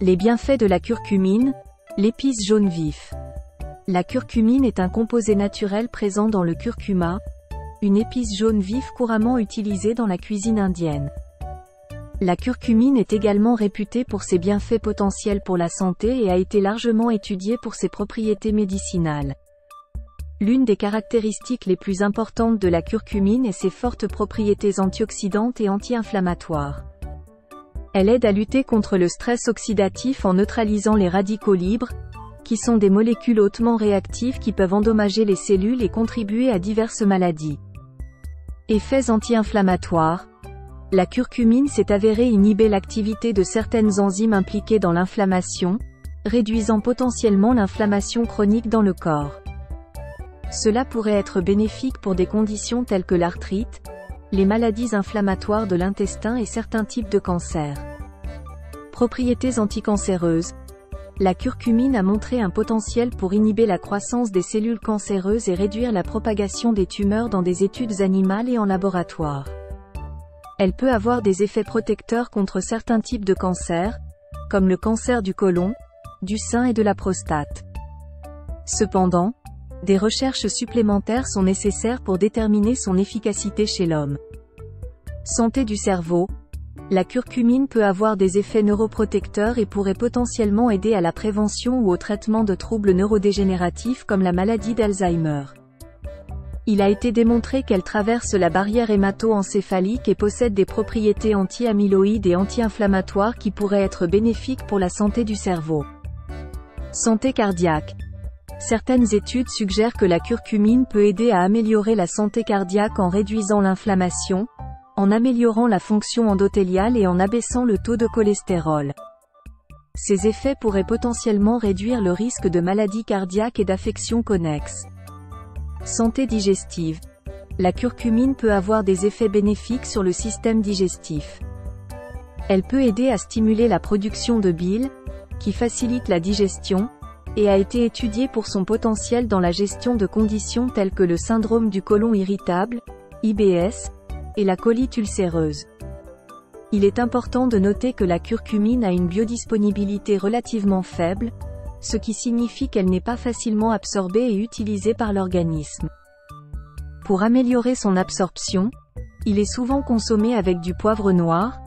Les bienfaits de la curcumine, l'épice jaune vif. La curcumine est un composé naturel présent dans le curcuma, une épice jaune vif couramment utilisée dans la cuisine indienne. La curcumine est également réputée pour ses bienfaits potentiels pour la santé et a été largement étudiée pour ses propriétés médicinales. L'une des caractéristiques les plus importantes de la curcumine est ses fortes propriétés antioxydantes et anti-inflammatoires. Elle aide à lutter contre le stress oxydatif en neutralisant les radicaux libres, qui sont des molécules hautement réactives qui peuvent endommager les cellules et contribuer à diverses maladies. Effets anti-inflammatoires. La curcumine s'est avérée inhiber l'activité de certaines enzymes impliquées dans l'inflammation, réduisant potentiellement l'inflammation chronique dans le corps. Cela pourrait être bénéfique pour des conditions telles que l'arthrite, les maladies inflammatoires de l'intestin et certains types de cancers. Propriétés anticancéreuses. La curcumine a montré un potentiel pour inhiber la croissance des cellules cancéreuses et réduire la propagation des tumeurs dans des études animales et en laboratoire. Elle peut avoir des effets protecteurs contre certains types de cancers, comme le cancer du côlon, du sein et de la prostate. Cependant, des recherches supplémentaires sont nécessaires pour déterminer son efficacité chez l'homme. Santé du cerveau. La curcumine peut avoir des effets neuroprotecteurs et pourrait potentiellement aider à la prévention ou au traitement de troubles neurodégénératifs comme la maladie d'Alzheimer. Il a été démontré qu'elle traverse la barrière hémato-encéphalique et possède des propriétés anti-amyloïdes et anti-inflammatoires qui pourraient être bénéfiques pour la santé du cerveau. Santé cardiaque. Certaines études suggèrent que la curcumine peut aider à améliorer la santé cardiaque en réduisant l'inflammation, en améliorant la fonction endothéliale et en abaissant le taux de cholestérol. Ces effets pourraient potentiellement réduire le risque de maladies cardiaques et d'affections connexes. Santé digestive. La curcumine peut avoir des effets bénéfiques sur le système digestif. Elle peut aider à stimuler la production de bile, qui facilite la digestion, et a été étudiée pour son potentiel dans la gestion de conditions telles que le syndrome du côlon irritable, IBS, et la colite ulcéreuse. Il est important de noter que la curcumine a une biodisponibilité relativement faible, ce qui signifie qu'elle n'est pas facilement absorbée et utilisée par l'organisme. Pour améliorer son absorption, il est souvent consommé avec du poivre noir,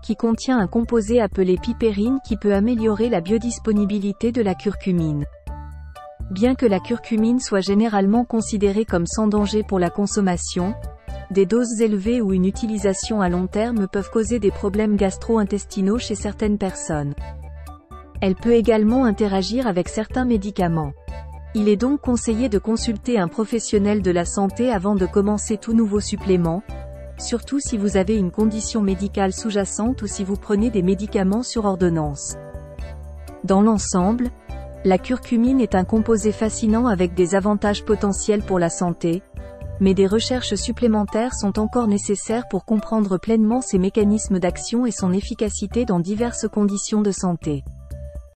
qui contient un composé appelé pipérine qui peut améliorer la biodisponibilité de la curcumine. Bien que la curcumine soit généralement considérée comme sans danger pour la consommation, des doses élevées ou une utilisation à long terme peuvent causer des problèmes gastro-intestinaux chez certaines personnes. Elle peut également interagir avec certains médicaments. Il est donc conseillé de consulter un professionnel de la santé avant de commencer tout nouveau supplément, surtout si vous avez une condition médicale sous-jacente ou si vous prenez des médicaments sur ordonnance. Dans l'ensemble, la curcumine est un composé fascinant avec des avantages potentiels pour la santé, mais des recherches supplémentaires sont encore nécessaires pour comprendre pleinement ses mécanismes d'action et son efficacité dans diverses conditions de santé.